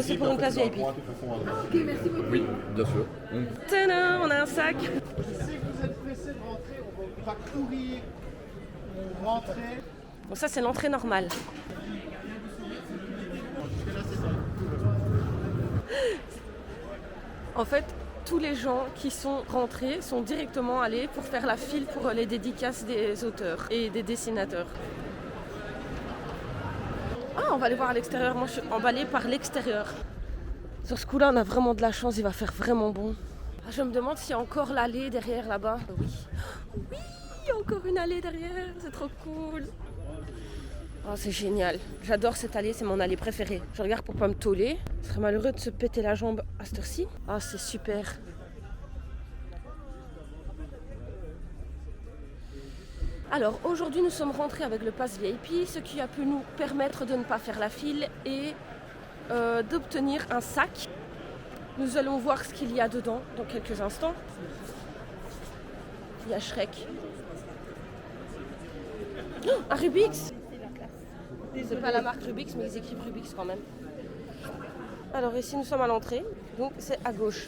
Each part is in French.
c'est pour une place VIP. Ok, merci beaucoup. Oui, bien sûr. Tadam, on a un sac. Si vous êtes pressé de rentrer, on va courir, rentrer. Bon, ça, c'est l'entrée normale. En fait, tous les gens qui sont rentrés sont directement allés pour faire la file pour les dédicaces des auteurs et des dessinateurs. Ah, on va aller voir à l'extérieur. Moi, je suis emballée par l'extérieur. Sur ce coup-là, on a vraiment de la chance. Il va faire vraiment bon. Ah, je me demande s'il y a encore l'allée derrière là-bas. Oui. Oui, il y a encore une allée derrière. C'est trop cool. Oh, c'est génial. J'adore cette allée. C'est mon allée préférée. Je regarde pour pas me toller. Ce serait malheureux de se péter la jambe à cette heure-ci. Ah, c'est super. Alors aujourd'hui nous sommes rentrés avec le pass VIP, ce qui a pu nous permettre de ne pas faire la file et d'obtenir un sac. Nous allons voir ce qu'il y a dedans dans quelques instants. Il y a Shrek. Oh, un Rubik's. C'est pas la marque Rubik's mais ils écrivent Rubik's quand même. Alors ici nous sommes à l'entrée, donc c'est à gauche.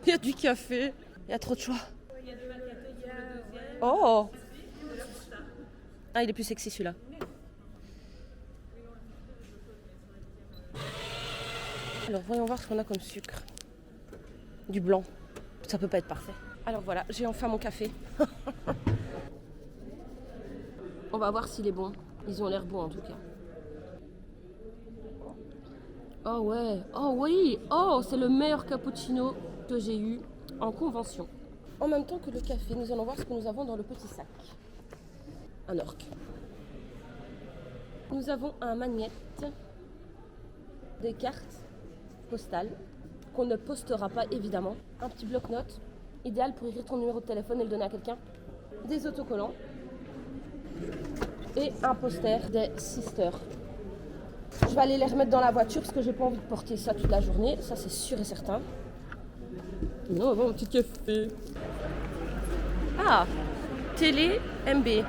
Il y a du café, il y a trop de choix. Oh! Ah, il est plus sexy celui-là. Alors voyons voir ce qu'on a comme sucre. Du blanc. Ça peut pas être parfait. Alors voilà, j'ai enfin mon café. On va voir s'il est bon. Ils ont l'air bons en tout cas. Oh ouais, oh oui, oh c'est le meilleur cappuccino que j'ai eu en convention. En même temps que le café, nous allons voir ce que nous avons dans le petit sac. Un orque. Nous avons un magnète, des cartes postales qu'on ne postera pas évidemment, un petit bloc-notes, idéal pour écrire ton numéro de téléphone et le donner à quelqu'un, des autocollants et un poster des Sisters. Je vais aller les remettre dans la voiture parce que j'ai pas envie de porter ça toute la journée, ça c'est sûr et certain. Non, on va avoir un petit café. Ah, télé MB. Il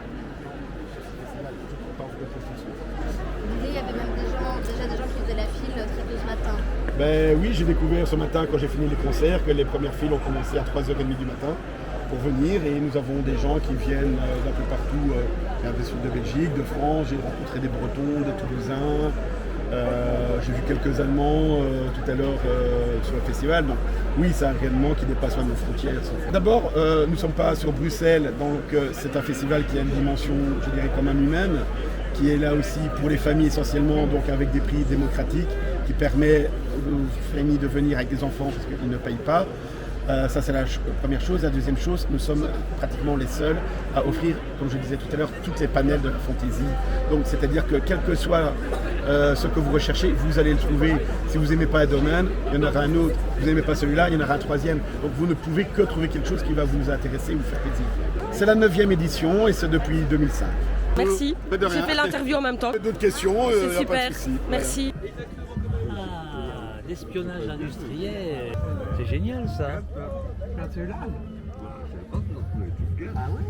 y avait même déjà des gens qui faisaient la file très tôt ce matin. Ben oui, j'ai découvert ce matin quand j'ai fini les concerts que les premières files ont commencé à 3h30 du matin pour venir et nous avons des gens qui viennent d'un peu partout, bien sûr de Belgique, de France, j'ai rencontré des Bretons, des Toulousains, j'ai vu quelques Allemands tout à l'heure sur le festival, donc oui, c'est un rayonnement qui dépasse nos frontières. D'abord, nous ne sommes pas sur Bruxelles, donc c'est un festival qui a une dimension, je dirais, quand même humaine, qui est là aussi pour les familles essentiellement, donc avec des prix démocratiques, qui permet aux familles de venir avec des enfants parce qu'ils ne payent pas. Ça c'est la première chose. La deuxième chose, nous sommes pratiquement les seuls à offrir, comme je disais tout à l'heure, toutes les panels de fantaisie. Donc c'est-à-dire que quel que soit ce que vous recherchez, vous allez le trouver. Si vous n'aimez pas un domaine, il y en aura un autre. Si vous n'aimez pas celui-là, il y en aura un troisième. Donc vous ne pouvez que trouver quelque chose qui va vous intéresser ou vous faire plaisir. C'est la 9e édition et c'est depuis 2005. Merci, j'ai fait l'interview en même temps. D'autres questions, C'est super, pas de souci. merci. Ah, l'espionnage industriel, c'est génial ça.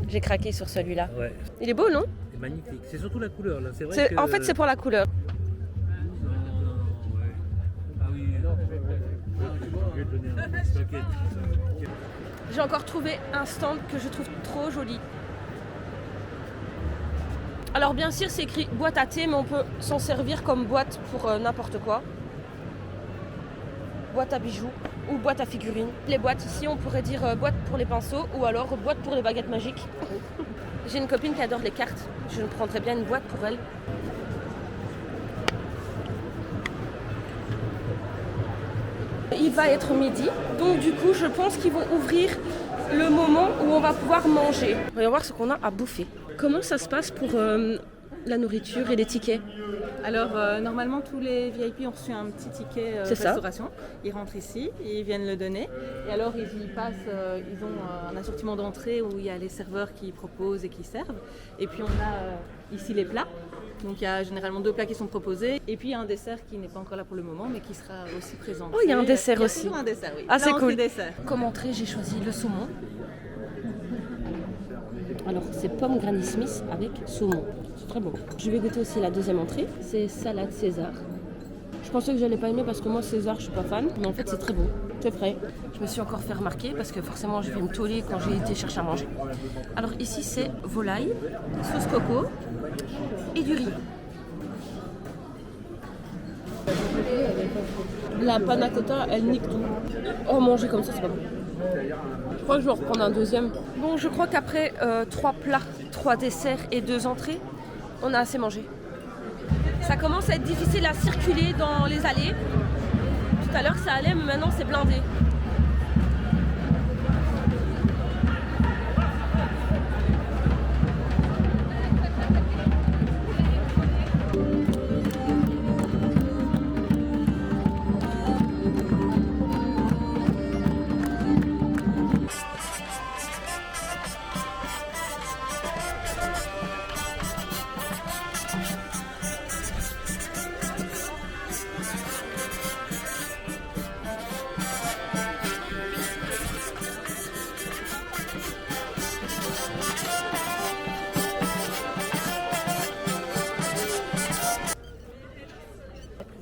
J'ai craqué sur celui-là. Ouais, Il est beau, non? c'est magnifique. C'est surtout la couleur là. C'est vrai que... En fait, c'est pour la couleur. Ouais. Ah oui, je vais te donner un peu. T'inquiète. J'ai encore trouvé un stand que je trouve trop joli. Alors bien sûr, c'est écrit boîte à thé, mais on peut s'en servir comme boîte pour n'importe quoi. Boîte à bijoux ou boîte à figurines. Les boîtes ici, on pourrait dire boîte pour les pinceaux ou alors boîte pour les baguettes magiques. J'ai une copine qui adore les cartes. Je me prendrais bien une boîte pour elle. Il va être midi, donc du coup, je pense qu'ils vont ouvrir le moment où on va pouvoir manger. On va voir ce qu'on a à bouffer. Comment ça se passe pour la nourriture et les tickets? Alors, normalement, tous les VIP ont reçu un petit ticket restauration. Ils rentrent ici, ils viennent le donner. Et alors, ils y passent, ils ont un assortiment d'entrée où il y a les serveurs qui proposent et qui servent. Et puis, on a ici les plats. Donc il y a généralement 2 plats qui sont proposés et puis il y a un dessert qui n'est pas encore là pour le moment mais qui sera aussi présent. Oh, il y a un dessert aussi. Il y a toujours un dessert, oui. Ah, c'est cool. Dessert. Comme entrée, j'ai choisi le saumon. Alors, c'est pomme Granny Smith avec saumon. C'est très bon. Je vais goûter aussi la deuxième entrée. C'est salade César. Je pensais que j'allais pas aimer parce que moi, César, je suis pas fan. Mais en fait, c'est très bon. C'est frais. Je me suis encore fait remarquer parce que forcément, je vais me toller quand j'ai été chercher à manger. Alors ici, c'est volaille, sauce coco et du riz. La panna cotta, elle nique tout. Oh, manger comme ça, c'est pas bon. Je crois que je vais en reprendre un deuxième. Bon, je crois qu'après 3 plats, 3 desserts et 2 entrées, on a assez mangé. Ça commence à être difficile à circuler dans les allées. Tout à l'heure, ça allait, mais maintenant, c'est blindé.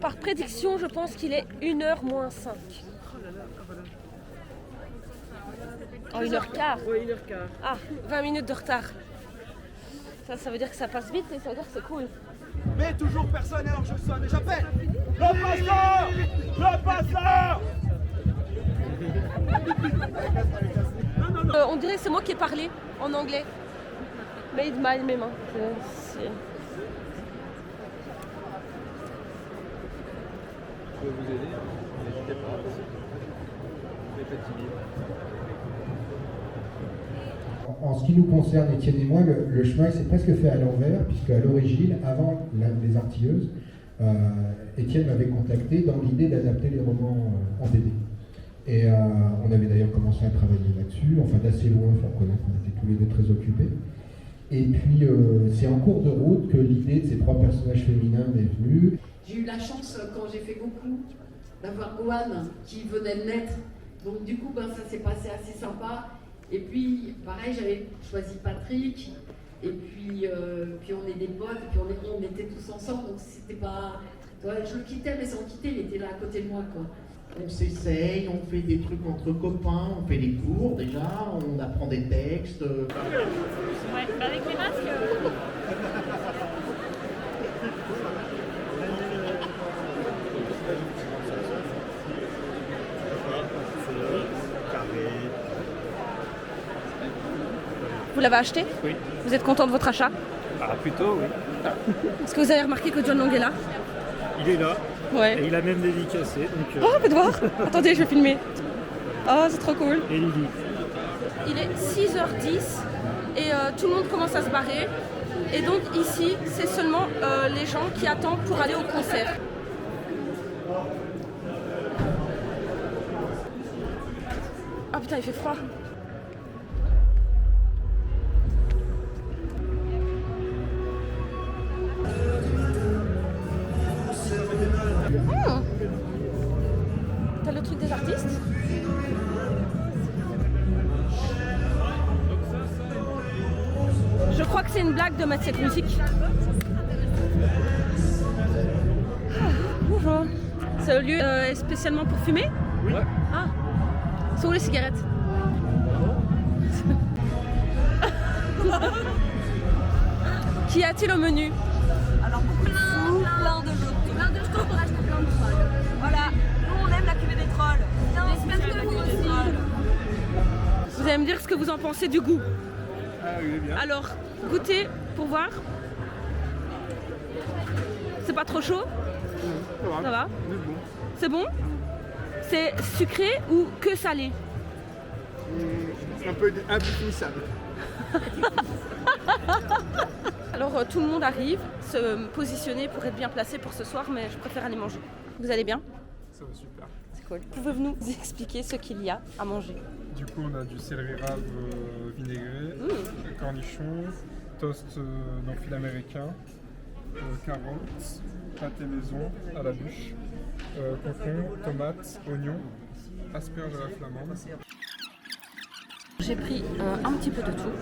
Par prédiction, je pense qu'il est 1h moins 5. Oh, 1h15. Oui, 1h15. Ah, 20 minutes de retard. Ça veut dire que ça passe vite et ça veut dire que c'est cool. Mais toujours personne, alors je sonne et j'appelle. Le passeur! Le passeur! On dirait que c'est moi qui ai parlé en anglais. Made by mes mains. Je peux vous aider, n'hésitez pas. Soyez pas timide. En ce qui nous concerne, Étienne et moi, le chemin s'est presque fait à l'envers, puisque à l'origine, avant les Artilleuses, Étienne m'avait contacté dans l'idée d'adapter les romans en BD. Et on avait d'ailleurs commencé à travailler là-dessus, enfin d'assez loin, il faut reconnaître qu'on était tous les deux très occupés. Et puis c'est en cours de route que l'idée de ces 3 personnages féminins m'est venue. J'ai eu la chance, quand j'ai fait Goku, d'avoir Gohan qui venait de naître. Donc du coup, ça s'est passé assez sympa. Et puis, pareil, j'avais choisi Patrick. Et puis on est des potes, et puis on était tous ensemble. Donc c'était pas... Je le quittais, mais sans quitter, il était là à côté de moi, quoi. On s'essaye, on fait des trucs entre copains, on fait des cours déjà, on apprend des textes. Ouais, avec les masques. Vous l'avez acheté? Oui. Vous êtes content de votre achat? Ah, plutôt, oui. Est-ce que vous avez remarqué que John Long est là? Il est là. Ouais. Et il a même dédicacé. Donc, Oh, on peut te voir. Attendez, je vais filmer. Oh, c'est trop cool. Et Lily. Il est 6h10 et tout le monde commence à se barrer. Et donc ici, c'est seulement les gens qui attendent pour aller au concert. Ah putain, il fait froid. T'as le truc des artistes? Je crois que c'est une blague de mettre cette musique. Ah, bonjour. Ce lieu est spécialement pour fumer? Oui. Ah. C'est où les cigarettes? Qu'y a-t-il au menu? Alors plein de choses. Plein de choses pour acheter plein de trolls. Voilà, nous on aime la cuvée des trolls. J'espère que vous aussi. Vous allez me dire ce que vous en pensez du goût. Ah oui, bien. Alors, goûtez pour voir. C'est pas trop chaud? Ça va? C'est bon? C'est sucré ou que salé? Un peu indéfinissable. Alors tout le monde arrive, se positionner pour être bien placé pour ce soir, mais je préfère aller manger. Vous allez bien? Ça va super. C'est cool. Pouvez-vous nous expliquer ce qu'il y a à manger? Du coup, on a du céleri rave vinaigré, cornichons, toast d'enfile américain, carottes, pâté maison à la bûche, concombre, tomates, oignons, asperges à la flamande. J'ai pris un petit peu de tout.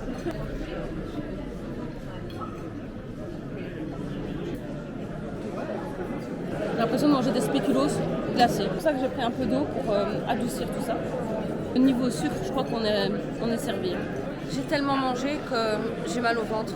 J'ai l'impression de manger des spéculoos glacés. C'est pour ça que j'ai pris un peu d'eau pour adoucir tout ça. Au niveau sucre, je crois qu'on est servi. J'ai tellement mangé que j'ai mal au ventre.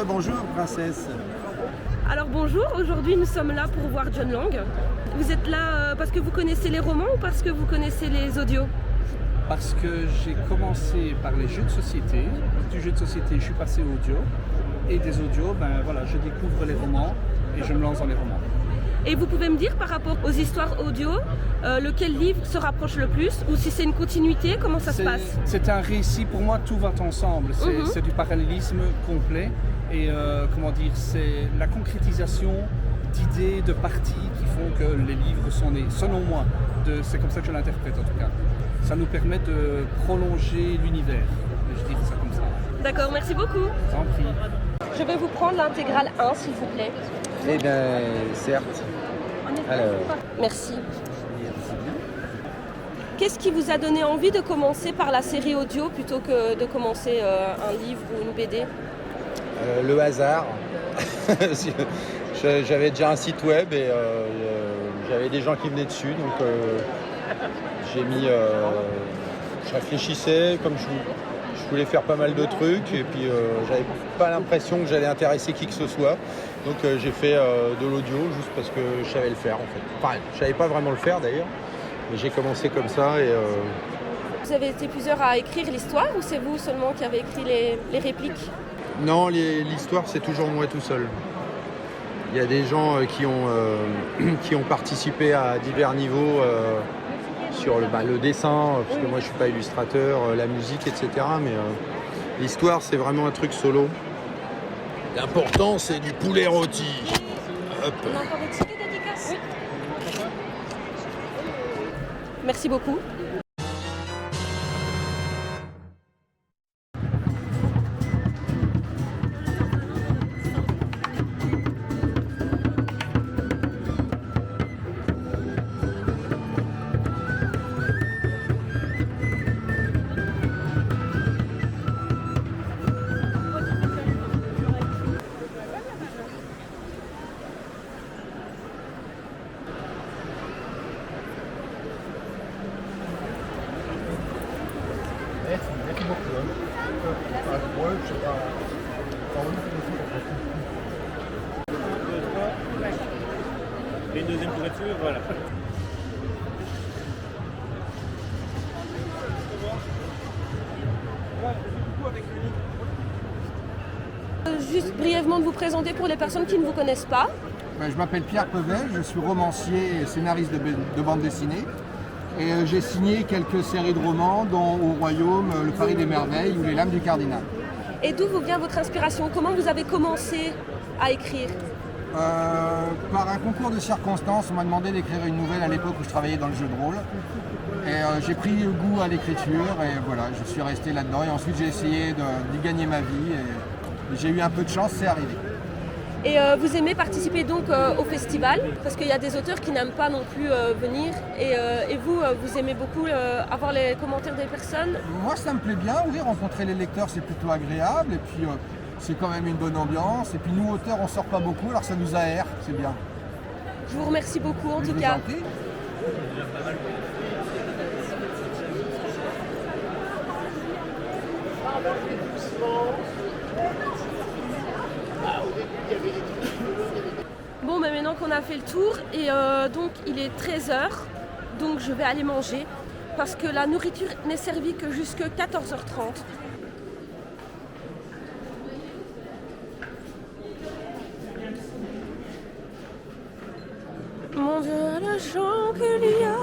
Bonjour princesse. Alors bonjour, aujourd'hui nous sommes là pour voir John Lang. Vous êtes là parce que vous connaissez les romans ou parce que vous connaissez les audios? Parce que j'ai commencé par les jeux de société. Du jeu de société, je suis passé au audio. Et des audios, ben voilà, je découvre les romans et je me lance dans les romans. Et vous pouvez me dire par rapport aux histoires audio, lequel livre se rapproche le plus? Ou si c'est une continuité, comment ça se passe? C'est un récit, pour moi tout va ensemble. C'est du parallélisme complet. Et comment dire, c'est la concrétisation d'idées, de parties qui font que les livres sont nés, selon moi. C'est comme ça que je l'interprète en tout cas. Ça nous permet de prolonger l'univers, je dirais ça comme ça. D'accord, merci beaucoup. Sans prix. Je vais vous prendre l'intégrale 1 s'il vous plaît. Eh bien, certes. Alors. Merci. Qu'est-ce qui vous a donné envie de commencer par la série audio plutôt que de commencer un livre ou une BD? Le hasard. J'avais déjà un site web et j'avais des gens qui venaient dessus, donc j'ai mis. Je réfléchissais, comme je voulais faire pas mal de trucs, et puis j'avais pas l'impression que j'allais intéresser qui que ce soit, donc j'ai fait de l'audio juste parce que je savais le faire en fait. Enfin, je savais pas vraiment le faire d'ailleurs, mais j'ai commencé comme ça et Vous avez été plusieurs à écrire l'histoire ou c'est vous seulement qui avez écrit les répliques? Non, l'histoire, c'est toujours moi tout seul. Il y a des gens qui ont participé à divers niveaux sur le dessin, parce que moi je suis pas illustrateur, la musique, etc. Mais l'histoire, c'est vraiment un truc solo. L'important, c'est du poulet rôti. Hop. On a encore des tickets dédicaces? Oui. Merci beaucoup. Merci beaucoup. Et une deuxième couverture, voilà. Juste brièvement de vous présenter pour les personnes qui ne vous connaissent pas. Je m'appelle Pierre Pevel, je suis romancier et scénariste de bande dessinée. Et j'ai signé quelques séries de romans, dont Au Royaume, Le Paris des Merveilles ou Les Lames du Cardinal. Et d'où vous vient votre inspiration? Comment vous avez commencé à écrire? Par un concours de circonstances, on m'a demandé d'écrire une nouvelle à l'époque où je travaillais dans le jeu de rôle. Et j'ai pris goût à l'écriture et voilà, je suis resté là-dedans. Et ensuite j'ai essayé d'y gagner ma vie et j'ai eu un peu de chance, c'est arrivé. Et vous aimez participer donc au festival? Parce qu'il y a des auteurs qui n'aiment pas non plus venir. Et vous, vous aimez beaucoup avoir les commentaires des personnes? Moi ça me plaît bien, oui, rencontrer les lecteurs c'est plutôt agréable. Et puis c'est quand même une bonne ambiance. Et puis nous auteurs on sort pas beaucoup, alors ça nous aère, c'est bien. Je vous remercie beaucoup en tout cas. Bon, mais maintenant qu'on a fait le tour, et donc il est 13h, donc je vais aller manger, parce que la nourriture n'est servie que jusqu'à 14h30. Mon Dieu, le chant qu'il y a.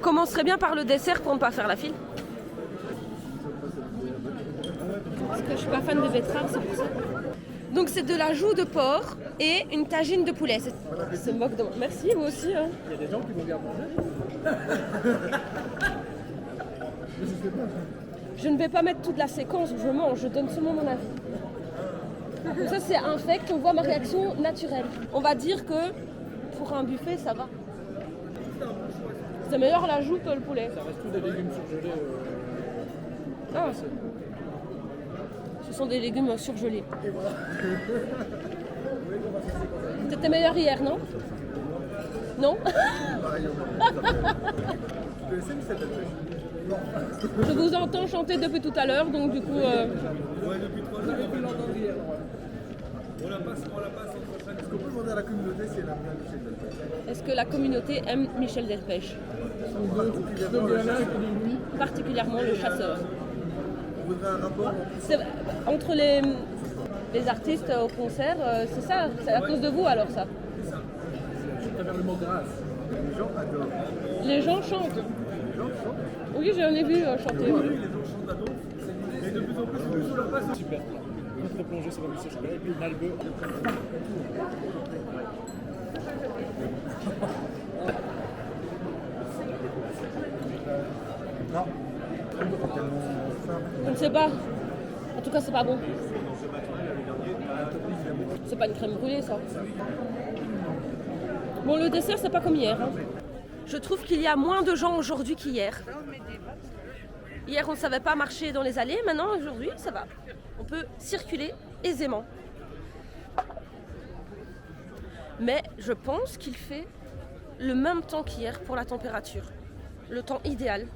Commencerait bien par le dessert pour ne pas faire la file. Parce que je suis pas fan de betterave, c'est pour ça. Donc c'est de la joue de porc et une tagine de poulet. C'est moque de moi. Merci, vous aussi. Hein. Il y a des gens qui vont bien manger. Je ne vais pas mettre toute la séquence où je mange, je donne seulement mon avis. Donc ça c'est infect, on voit ma réaction naturelle. On va dire que pour un buffet ça va. C'est meilleur la joue que le poulet. Ça reste tous des légumes surgelés. Ah. Ce sont des légumes surgelés. Et voilà. C'était meilleur hier, non? Non? Je vous entends chanter depuis tout à l'heure, donc du coup... Ouais, depuis 3 heures, on peut l'entendre hier. On la passe Est-ce qu'on peut demander à la communauté si elle aime bien Michel Delpech? Est-ce que la communauté aime Michel Delpech? Particulièrement le chasseur. On voudrait un rapport entre les artistes au concert, c'est ça? C'est à cause de vous alors ça? C'est ça. Je préfère le mot grâce. Les gens adorent. Les gens chantent. Les gens chantent. Oui, j'en ai vu chanter. Oui, les gens chantent à donf. Et de plus en plus, on la passe. Super. Notre plongée sur la musique chocolat et puis une albe. Non. Je ne sais pas. En tout cas, c'est pas bon. C'est pas une crème brûlée, ça. Bon, le dessert, c'est pas comme hier. Hein. Je trouve qu'il y a moins de gens aujourd'hui qu'hier. Hier, on ne savait pas marcher dans les allées. Maintenant, aujourd'hui, ça va. On peut circuler aisément. Mais je pense qu'il fait le même temps qu'hier pour la température. Le temps idéal.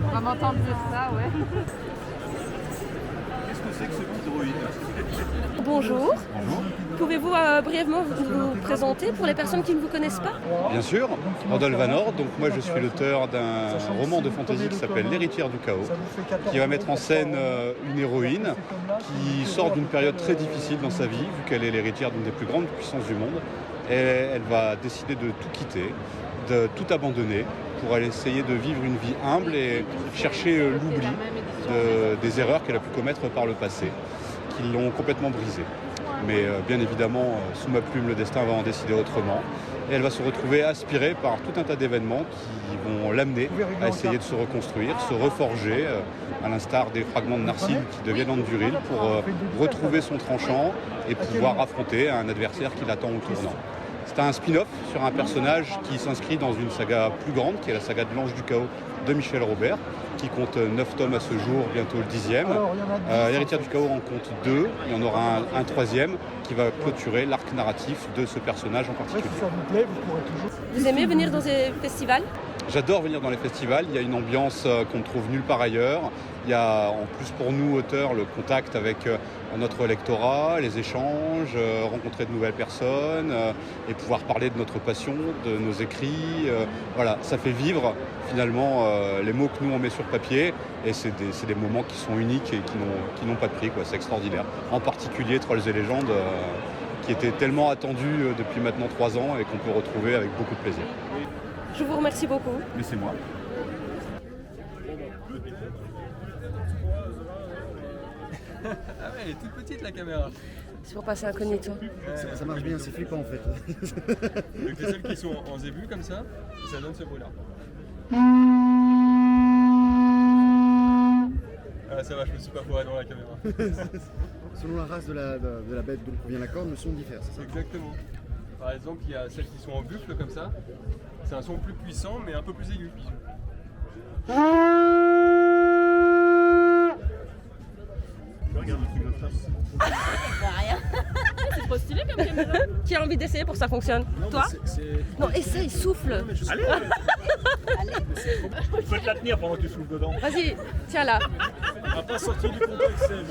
On va m'entendre dire ça, ouais. Qu'est-ce que c'est que ce petit droïde? Bonjour. Bonjour. Pouvez-vous brièvement vous présenter pour les personnes qui ne vous connaissent pas? Bien sûr, Rodolphe Van Ord. Donc moi je suis l'auteur d'un roman de fantasy qui s'appelle L'héritière du chaos, qui va mettre en scène une héroïne qui sort d'une période très difficile dans sa vie, vu qu'elle est l'héritière d'une des plus grandes puissances du monde. Et elle va décider de tout quitter, de tout abandonner pour aller essayer de vivre une vie humble et chercher l'oubli des erreurs qu'elle a pu commettre par le passé, qui l'ont complètement brisée. Mais bien évidemment, sous ma plume, le destin va en décider autrement. Et elle va se retrouver aspirée par tout un tas d'événements qui vont l'amener à essayer de se reconstruire, se reforger, à l'instar des fragments de Narcisse qui deviennent Anduril, pour retrouver son tranchant et pouvoir affronter un adversaire qui l'attend au tournant. C'est un spin-off sur un personnage qui s'inscrit dans une saga plus grande, qui est la saga de l'Ange du Chaos de Michel Robert, qui compte 9 tomes à ce jour, bientôt le 10e. L'héritière du chaos en compte 2, il y en aura un 3e qui va clôturer l'arc narratif de ce personnage en particulier. Vous aimez venir dans des festivals? J'adore venir dans les festivals, il y a une ambiance qu'on ne trouve nulle part ailleurs. Il y a en plus pour nous, auteurs, le contact avec notre lectorat, les échanges, rencontrer de nouvelles personnes et pouvoir parler de notre passion, de nos écrits. Voilà, ça fait vivre finalement les mots que nous on met sur papier et c'est des moments qui sont uniques et qui n'ont pas de prix, quoi. C'est extraordinaire. En particulier Trolls et légendes qui était tellement attendu depuis maintenant 3 ans et qu'on peut retrouver avec beaucoup de plaisir. Je vous remercie beaucoup. Mais c'est moi. Ah ouais, elle est toute petite la caméra. C'est pour passer incognito. Ça marche bien, c'est flippant en fait. Donc les seuls qui sont en zébu comme ça donne ce bruit là. Ah ça va, je me suis pas foiré dans la caméra. Selon la race de la bête dont provient la corne, le son diffère, c'est ça? Exactement. Par exemple, il y a celles qui sont en buffle comme ça. C'est un son plus puissant mais un peu plus aigu. Regarde le truc de ça. Rien. C'est trop stylé comme caméra. Qui a envie d'essayer pour que ça fonctionne? Toi? Non, essaye, souffle. Allez. Tu peux te la tenir pendant que tu souffles dedans. Vas-y, tiens là. On va pas sortir du contexte, Seb.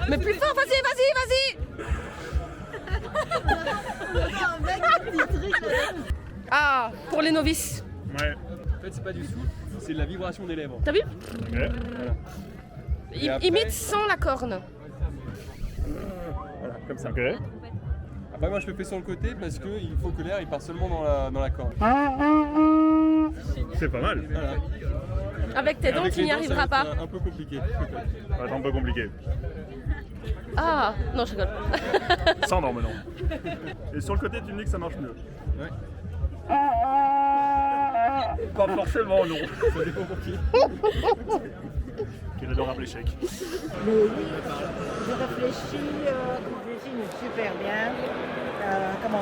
Mais plus fort, vas-y. Ah, pour les novices. Ouais. En fait, c'est pas du souffle, c'est de la vibration des lèvres. T'as vu? Ok. Voilà. Après, imite sans la corne. Voilà, comme ça. Ok. Après, moi je le fais sur le côté parce qu'il faut que l'air il part seulement dans la corde. C'est pas mal. Voilà. Avec tes dents, Avec tu les n'y dents, arriveras ça va pas. être un peu compliqué. Ça va être un peu compliqué. Ah, non, je rigole. Sans dents maintenant. Et sur le côté, tu me dis que ça marche mieux. Ouais. Pas forcément, non. Ça dépend pour qui. Quel adorable échec. Mais oui, j'ai réfléchi, d'origine super bien.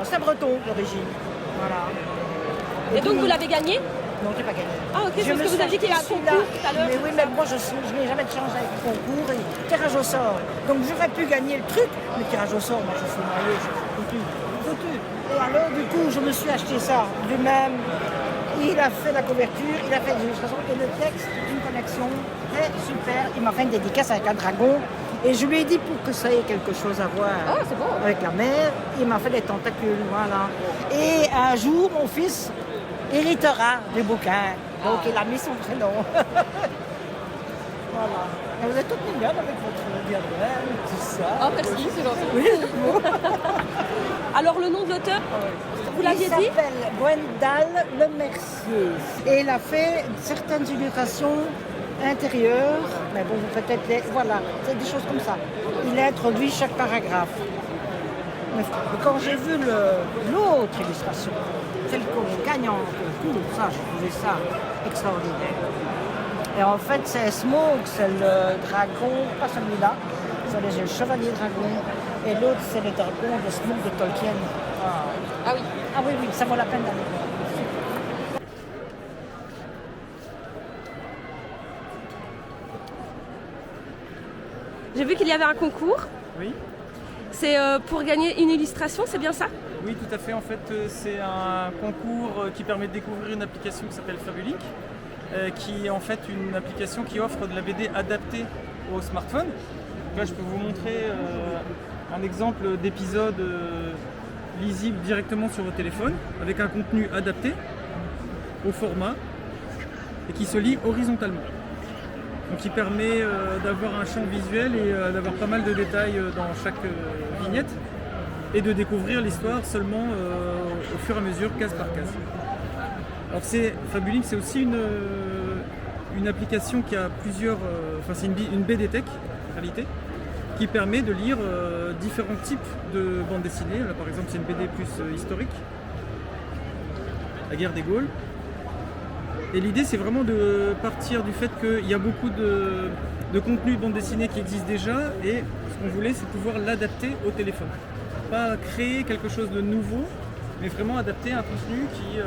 C'est breton d'origine. Voilà. Et donc vous l'avez gagné? Non, j'ai pas gagné. Ah ok, parce que vous avez dit qu'il y a un concours tout à l'heure. Mais oui, mais moi je n'ai jamais de chance avec le concours et tirage au sort. Donc j'aurais pu gagner le truc, mais tirage au sort, moi je suis mariée, je suis foutu. Et alors du coup, je me suis acheté ça lui-même. Il a fait la couverture, il a fait l'illustration et le texte, une connexion très super. Il m'a fait une dédicace avec un dragon. Et je lui ai dit pour que ça ait quelque chose à voir avec la mer, il m'a fait des tentacules, voilà. Et un jour, mon fils héritera du bouquin. Donc il a mis son prénom. Voilà. Et vous êtes toute mignonne avec votre diadème, tout ça. Oh merci, c'est gentil. Oui. Alors le nom de l'auteur, vous l'aviez dit? Il s'appelle Gwendal Le Mercier. Et il a fait certaines illustrations intérieures, mais bon, peut-être, voilà, c'est des choses comme ça. Il a introduit chaque paragraphe. Mais quand j'ai vu l'autre illustration, celle qu'on gagne en concours, ça, j'ai trouvé ça extraordinaire. Et en fait, c'est Smoke, c'est le dragon, pas celui-là, c'est le chevalier dragon. Et l'autre, c'est le dragon de Smoke de Tolkien. Ah oui. Ah oui, oui, ça vaut la peine d'aller voir. J'ai vu qu'il y avait un concours. Oui. C'est pour gagner une illustration, c'est bien ça? Oui, tout à fait. En fait, c'est un concours qui permet de découvrir une application qui s'appelle Fabulink, qui est en fait une application qui offre de la BD adaptée au smartphone. Là, je peux vous montrer un exemple d'épisode lisible directement sur votre téléphone, avec un contenu adapté au format et qui se lit horizontalement. Donc qui permet d'avoir un champ visuel et d'avoir pas mal de détails dans chaque vignette et de découvrir l'histoire seulement au fur et à mesure, case par case. Alors Fabulink, c'est aussi une application qui a plusieurs... c'est une BD Tech, en réalité, qui permet de lire différents types de bandes dessinées. Là, par exemple, c'est une BD plus historique, La guerre des Gaules. Et l'idée, c'est vraiment de partir du fait qu'il y a beaucoup de contenu de bande dessinée qui existe déjà, et ce qu'on voulait, c'est pouvoir l'adapter au téléphone. Pas créer quelque chose de nouveau, mais vraiment adapter un contenu qui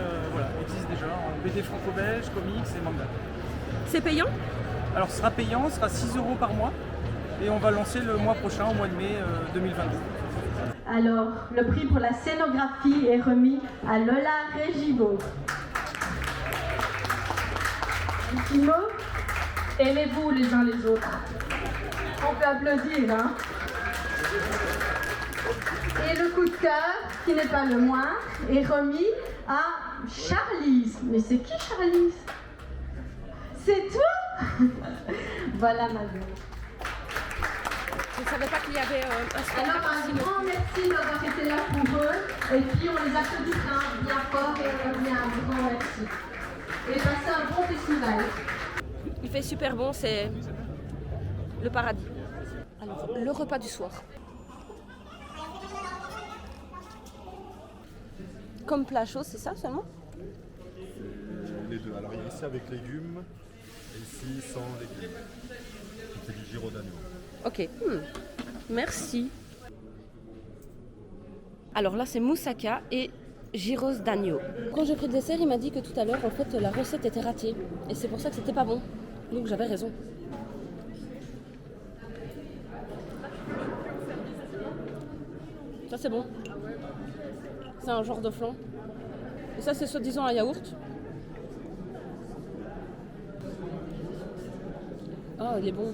existe déjà en BD franco-belge, comics et manga. C'est payant? Alors, ce sera payant, ce sera 6 € par mois, et on va lancer le mois prochain, au mois de mai 2022. Alors, le prix pour la scénographie est remis à Lola Régibaud. Timo, aimez-vous les uns les autres. On peut applaudir, hein. Et le coup de cœur, qui n'est pas le moindre, est remis à Charlize. Mais c'est qui Charlize? C'est toi? Voilà ma gueule. Je ne savais pas qu'il y avait un stand. Alors un grand merci d'avoir été là pour eux. Et puis on les applaudira bien fort et on leur dit un grand merci. Et passez un bon festival. Il fait super bon, c'est le paradis. Alors, le repas du soir. Comme plat chaud, c'est ça seulement? Les deux. Alors il y a ici avec légumes et ici sans légumes. C'est du gyro d'agneau. Ok, merci. Alors là, c'est moussaka et gyros d'agneau. Quand j'ai pris le dessert, il m'a dit que tout à l'heure, en fait, la recette était ratée. Et c'est pour ça que c'était pas bon. Donc j'avais raison. Ça, c'est bon. C'est un genre de flan. Et ça, c'est soi-disant un yaourt. Ah, il est bon.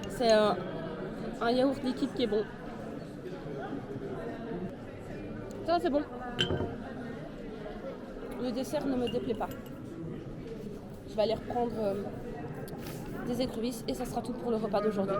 C'est un yaourt liquide qui est bon. Ça, c'est bon. Le dessert ne me déplaît pas. Je vais aller reprendre des écrevisses et ça sera tout pour le repas d'aujourd'hui.